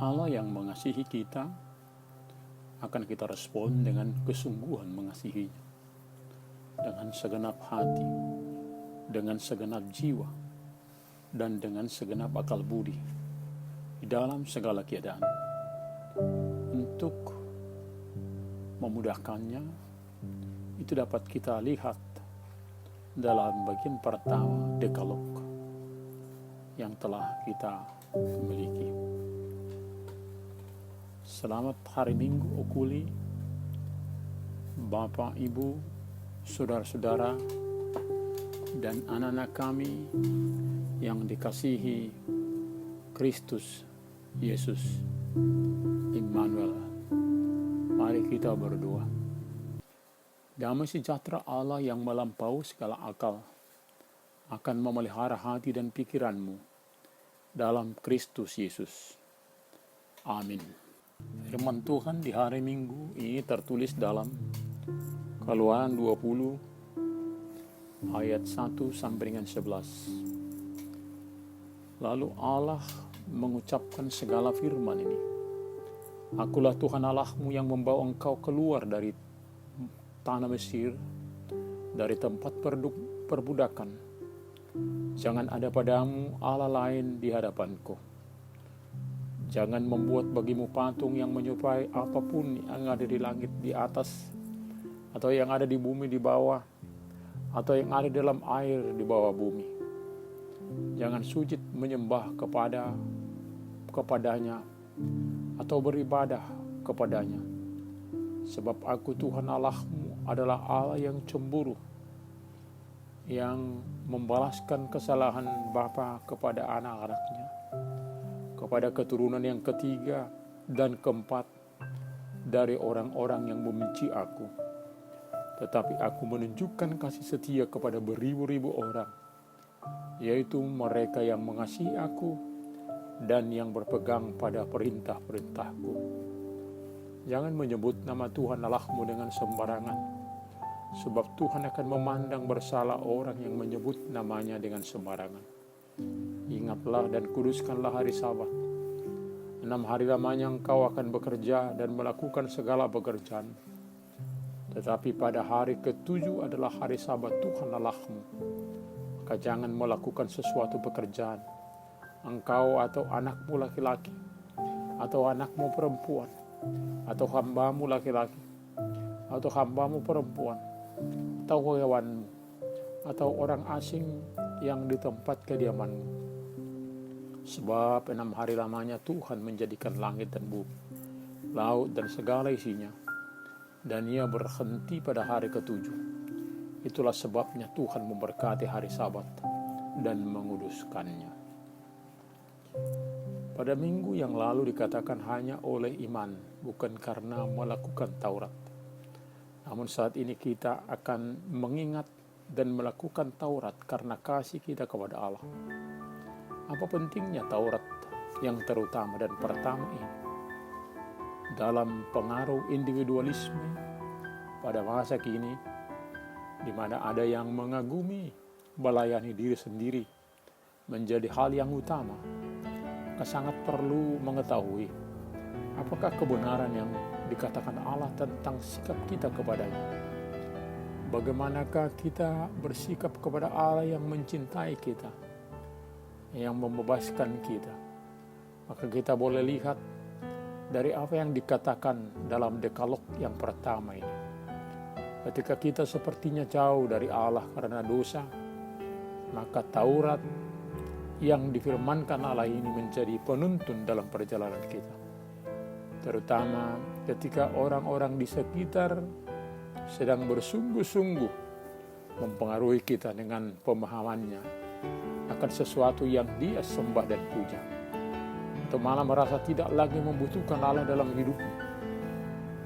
Allah yang mengasihi kita, akan kita respon dengan kesungguhan mengasihinya, dengan segenap hati, dengan segenap jiwa, dan dengan segenap akal budi, di dalam segala keadaan. Untuk memudahkannya, itu dapat kita lihat dalam bagian pertama Dekalog yang telah kita miliki. Selamat hari Minggu Okuli, Bapak, Ibu, saudara-saudara, dan anak-anak kami yang dikasihi Kristus Yesus Immanuel. Mari kita berdoa. Damai sejahtera Allah yang melampaui segala akal akan memelihara hati dan pikiranmu dalam Kristus Yesus. Amin. Firman Tuhan di hari Minggu ini tertulis dalam Keluaran 20 ayat 1 sampai dengan 11. Lalu Allah mengucapkan segala firman ini. Akulah Tuhan Allahmu yang membawa engkau keluar dari tanah Mesir, dari tempat perbudakan. Jangan ada padamu Allah lain di hadapanku. Jangan membuat bagimu patung yang menyerupai apapun yang ada di langit di atas, atau yang ada di bumi di bawah, atau yang ada dalam air di bawah bumi. Jangan sujud menyembah kepadanya atau beribadah kepadanya. Sebab aku Tuhan Allahmu adalah Allah yang cemburu, yang membalaskan kesalahan bapa kepada anak-anaknya, kepada keturunan yang ketiga dan keempat dari orang-orang yang membenci aku. Tetapi aku menunjukkan kasih setia kepada beribu-ribu orang, yaitu mereka yang mengasihi aku dan yang berpegang pada perintah-perintahku. Jangan menyebut nama Tuhan Allahmu dengan sembarangan, sebab Tuhan akan memandang bersalah orang yang menyebut namanya dengan sembarangan. Ingatlah dan kuduskanlah hari Sabat. 6 hari lamanya engkau akan bekerja dan melakukan segala pekerjaan. Tetapi pada hari ke-7 adalah hari Sabat Tuhan Allahmu. Maka jangan melakukan sesuatu pekerjaan, engkau atau anakmu laki-laki, atau anakmu perempuan, atau hambamu laki-laki, atau hambamu perempuan, atau hewanmu, atau orang asing yang di tempat kediamanmu. Sebab 6 hari lamanya Tuhan menjadikan langit dan bumi, laut dan segala isinya, dan ia berhenti pada hari ke-7. Itulah sebabnya Tuhan memberkati hari Sabat dan menguduskannya. Pada minggu yang lalu dikatakan hanya oleh iman, bukan karena melakukan Taurat. Namun saat ini kita akan mengingat dan melakukan Taurat karena kasih kita kepada Allah. Apa pentingnya Taurat yang terutama dan pertama ini? Dalam pengaruh individualisme pada masa kini, di mana ada yang mengagumi melayani diri sendiri menjadi hal yang utama, maka sangat perlu mengetahui apakah kebenaran yang dikatakan Allah tentang sikap kita kepadanya. Bagaimanakah kita bersikap kepada Allah yang mencintai kita, yang membebaskan kita? Maka kita boleh lihat dari apa yang dikatakan dalam Dekalog yang pertama ini. Ketika kita sepertinya jauh dari Allah karena dosa, maka Taurat yang difirmankan Allah ini menjadi penuntun dalam perjalanan kita. Terutama ketika orang-orang di sekitar sedang bersungguh-sungguh mempengaruhi kita dengan pemahamannya akan sesuatu yang dia sembah dan puja, atau malah merasa tidak lagi membutuhkan Allah dalam hidupnya.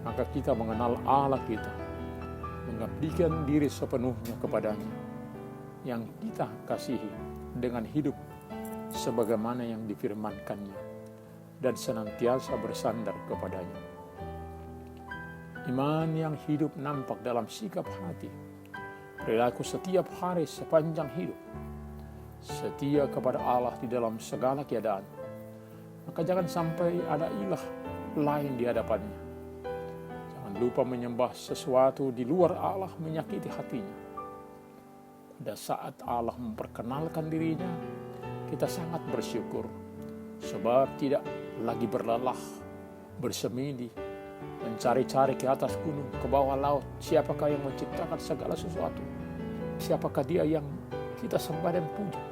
Maka kita mengenal Allah kita, mengabdikan diri sepenuhnya kepadanya yang kita kasihi dengan hidup sebagaimana yang difirmankannya, dan senantiasa bersandar kepadanya. Iman yang hidup nampak dalam sikap hati, perilaku setiap hari sepanjang hidup, setia kepada Allah di dalam segala keadaan, maka jangan sampai ada ilah lain di hadapannya. Jangan lupa menyembah sesuatu di luar Allah menyakiti hatinya. Pada saat Allah memperkenalkan dirinya, kita sangat bersyukur, sebab tidak lagi berlelah, bersemedi, mencari-cari ke atas gunung, ke bawah laut, siapakah yang menciptakan segala sesuatu, siapakah dia yang kita sembah dan puja.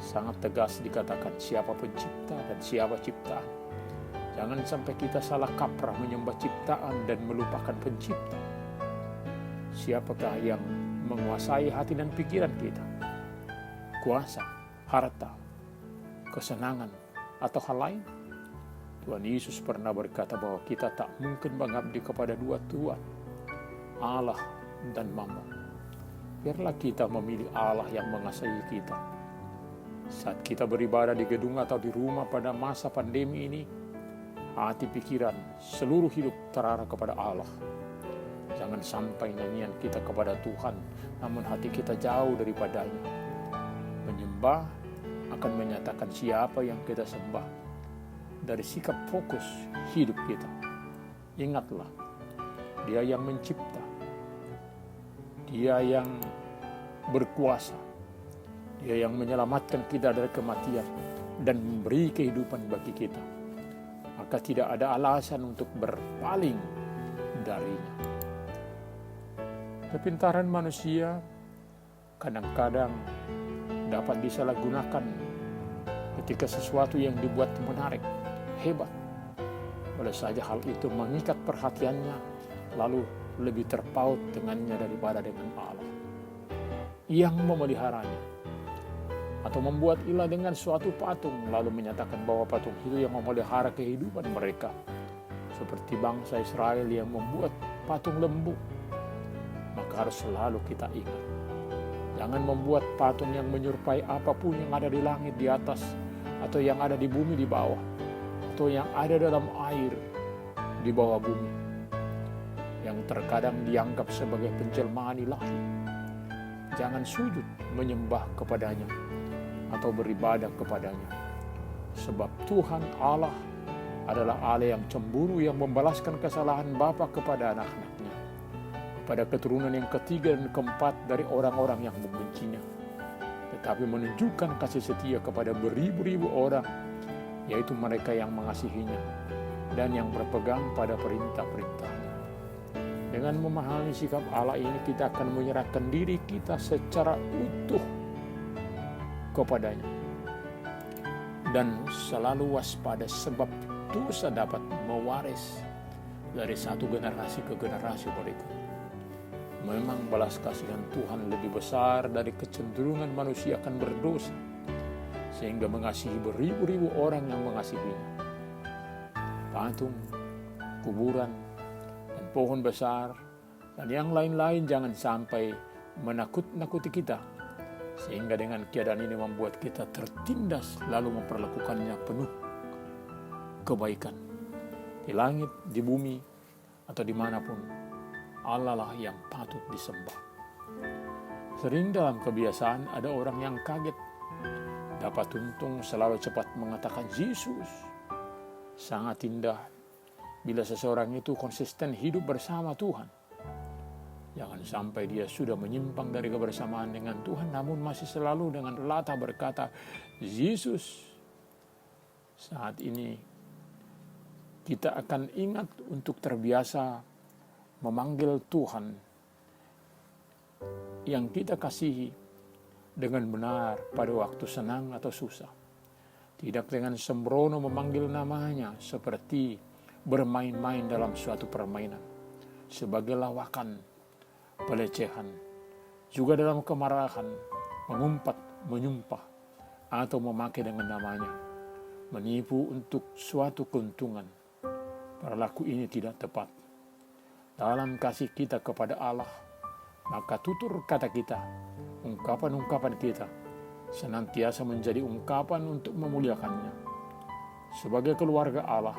Sangat tegas dikatakan siapa pencipta dan siapa ciptaan. Jangan sampai kita salah kaprah menyembah ciptaan dan melupakan pencipta. Siapakah yang menguasai hati dan pikiran kita? Kuasa, harta, kesenangan, atau hal lain? Tuhan Yesus pernah berkata bahwa kita tak mungkin mengabdi kepada dua tuan, Allah dan Mammon. Biarlah kita memilih Allah yang mengasihi kita. Saat kita beribadah di gedung atau di rumah pada masa pandemi ini, hati, pikiran, seluruh hidup terarah kepada Allah. Jangan sampai nyanyian kita kepada Tuhan, namun hati kita jauh daripadanya. Menyembah akan menyatakan siapa yang kita sembah dari sikap fokus hidup kita. Ingatlah, Dia yang mencipta, Dia yang berkuasa, Dia yang menyelamatkan kita dari kematian dan memberi kehidupan bagi kita. Maka tidak ada alasan untuk berpaling darinya. Kepintaran manusia kadang-kadang dapat disalahgunakan ketika sesuatu yang dibuat menarik, hebat. Boleh saja hal itu mengikat perhatiannya, lalu lebih terpaut dengannya daripada dengan Allah yang memeliharanya. Atau membuat ilah dengan suatu patung, lalu menyatakan bahwa patung itu yang memelihara kehidupan mereka. Seperti bangsa Israel yang membuat patung lembu. Maka harus selalu kita ingat, jangan membuat patung yang menyerupai apapun yang ada di langit di atas, atau yang ada di bumi di bawah, atau yang ada dalam air di bawah bumi, yang terkadang dianggap sebagai penjelmaan ilahi. Jangan sujud menyembah kepadanya atau beribadah kepadanya. Sebab Tuhan Allah adalah Allah yang cemburu, yang membalaskan kesalahan bapa kepada anak-anaknya, pada keturunan yang ketiga dan keempat dari orang-orang yang membencinya, tetapi menunjukkan kasih setia kepada beribu-ribu orang, yaitu mereka yang mengasihinya dan yang berpegang pada perintah-perintahnya. Dengan memahami sikap Allah ini, kita akan menyerahkan diri kita secara utuh kepadanya dan selalu waspada, sebab dosa dapat mewaris dari satu generasi ke generasi berikut. Memang balas kasihan Tuhan lebih besar dari kecenderungan manusia akan berdosa, sehingga mengasihi beribu-ribu orang yang mengasihinya. Patung, kuburan, dan pohon besar, dan yang lain-lain jangan sampai menakut-nakuti kita, sehingga dengan keadaan ini membuat kita tertindas lalu memperlakukannya penuh kebaikan. Di langit, di bumi, atau dimanapun, Allah lah yang patut disembah. Sering dalam kebiasaan ada orang yang kaget, dapat untung selalu cepat mengatakan Yesus. Sangat indah bila seseorang itu konsisten hidup bersama Tuhan. Jangan sampai dia sudah menyimpang dari kebersamaan dengan Tuhan, namun masih selalu dengan latah berkata Yesus. Saat ini kita akan ingat untuk terbiasa memanggil Tuhan yang kita kasihi dengan benar pada waktu senang atau susah. Tidak dengan sembrono memanggil namanya seperti bermain-main dalam suatu permainan, sebagai lawakan, pelecehan, juga dalam kemarahan, mengumpat, menyumpah, atau memakai dengan namanya, menipu untuk suatu keuntungan. Perilaku ini tidak tepat. Dalam kasih kita kepada Allah, maka tutur kata kita, ungkapan-ungkapan kita, senantiasa menjadi ungkapan untuk memuliakannya. Sebagai keluarga Allah,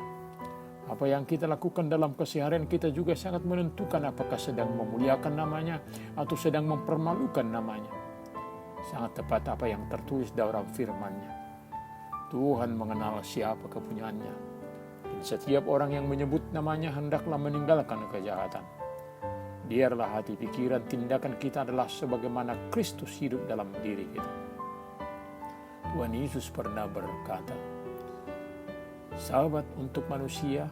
apa yang kita lakukan dalam keseharian kita juga sangat menentukan apakah sedang memuliakan namanya atau sedang mempermalukan namanya. Sangat tepat apa yang tertulis dalam firman-Nya. Tuhan mengenal siapa kepunyaannya. Dan setiap orang yang menyebut namanya hendaklah meninggalkan kejahatan. Biarlah hati, pikiran, tindakan kita adalah sebagaimana Kristus hidup dalam diri kita. Tuhan Yesus pernah berkata, sabat untuk manusia,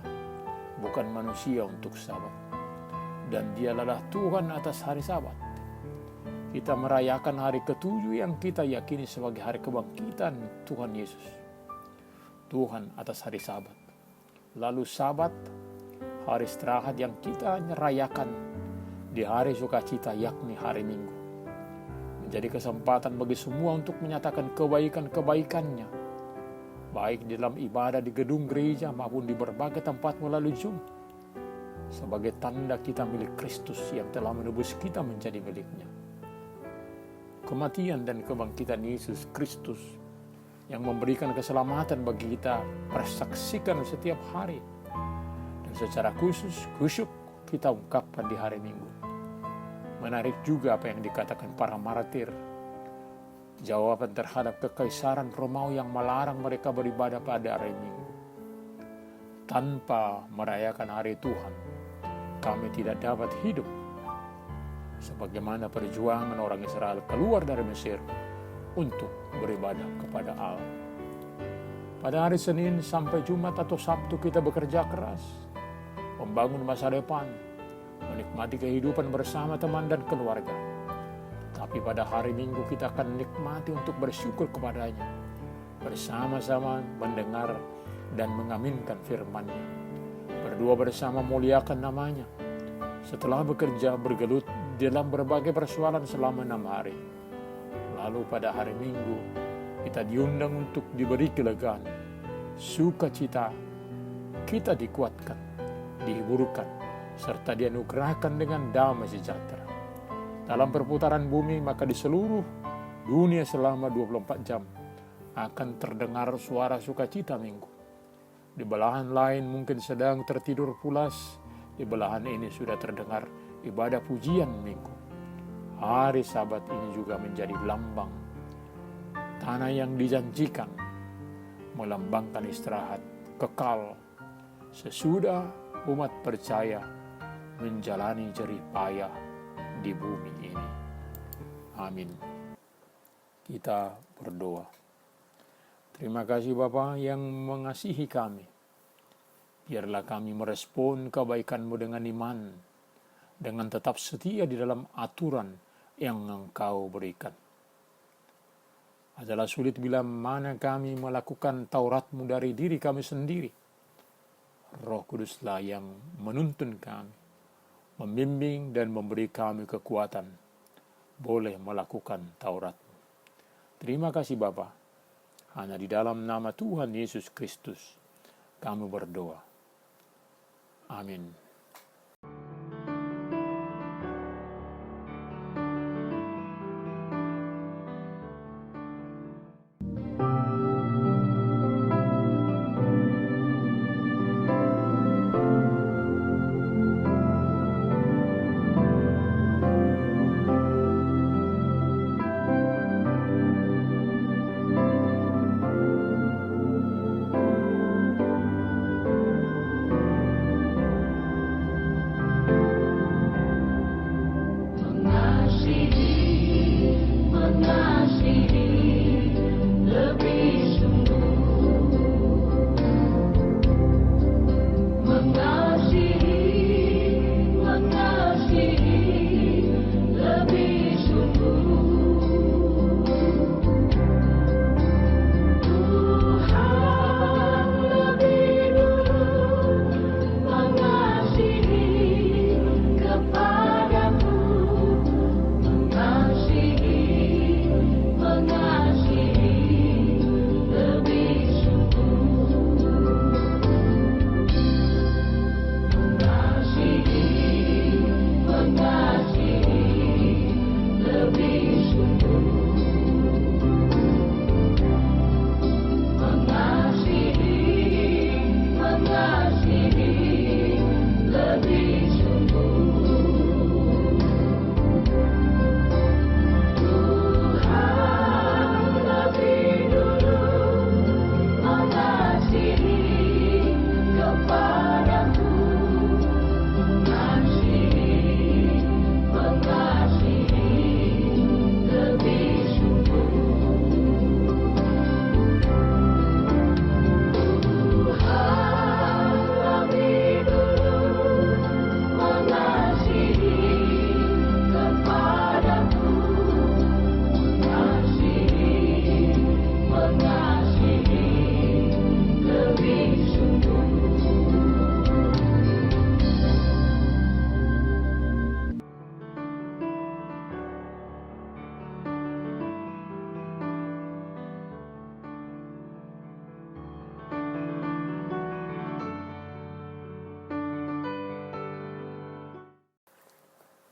bukan manusia untuk sabat. Dan dialah Tuhan atas hari sabat. Kita merayakan hari ke-7 yang kita yakini sebagai hari kebangkitan Tuhan Yesus. Tuhan atas hari sabat. Lalu sabat, hari istirahat yang kita rayakan di hari sukacita, yakni hari Minggu. Menjadi kesempatan bagi semua untuk menyatakan kebaikan-kebaikannya, baik di dalam ibadah di gedung gereja maupun di berbagai tempat melalui Zoom, sebagai tanda kita milik Kristus yang telah menebus kita menjadi miliknya. Kematian dan kebangkitan Yesus Kristus yang memberikan keselamatan bagi kita persaksikan setiap hari, dan secara khusus kusyuk kita ungkapkan di hari Minggu. Menarik juga apa yang dikatakan para martir, jawaban terhadap kekaisaran Romawi yang melarang mereka beribadah pada hari Minggu. Tanpa merayakan hari Tuhan, kami tidak dapat hidup. Sebagaimana perjuangan orang Israel keluar dari Mesir untuk beribadah kepada Allah. Pada hari Senin sampai Jumat atau Sabtu kita bekerja keras, membangun masa depan, menikmati kehidupan bersama teman dan keluarga. Tapi pada hari Minggu kita akan nikmati untuk bersyukur kepadanya, bersama-sama mendengar dan mengaminkan firman-Nya, berdua bersama muliakan namanya. Setelah bekerja bergelut dalam berbagai persoalan selama 6 hari, lalu pada hari Minggu kita diundang untuk diberi kelegaan, sukacita, kita dikuatkan, dihiburkan, serta dianugerahkan dengan damai sejahtera. Dalam perputaran bumi, maka di seluruh dunia selama 24 jam akan terdengar suara sukacita Minggu. Di belahan lain mungkin sedang tertidur pulas, di belahan ini sudah terdengar ibadah pujian Minggu. Hari Sabat ini juga menjadi lambang tanah yang dijanjikan, melambangkan istirahat kekal sesudah umat percaya menjalani jerih payah di bumi ini. Amin. Kita berdoa. Terima kasih Bapa yang mengasihi kami. Biarlah kami merespon kebaikan-Mu dengan iman, dengan tetap setia di dalam aturan yang Engkau berikan. Adalah sulit bila mana kami melakukan Taurat-Mu dari diri kami sendiri. Roh Kuduslah yang menuntun kami, membimbing dan memberi kami kekuatan boleh melakukan Taurat-Mu. Terima kasih Bapa. Hanya di dalam nama Tuhan Yesus Kristus kami berdoa. Amin.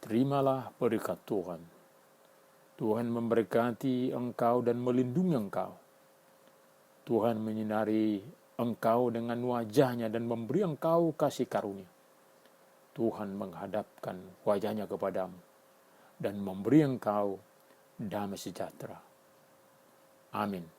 terimalah berkat Tuhan. Tuhan memberkati engkau dan melindungi engkau. Tuhan menyinari engkau dengan wajahnya dan memberi engkau kasih karunia. Tuhan menghadapkan wajahnya kepadamu dan memberi engkau damai sejahtera. Amin.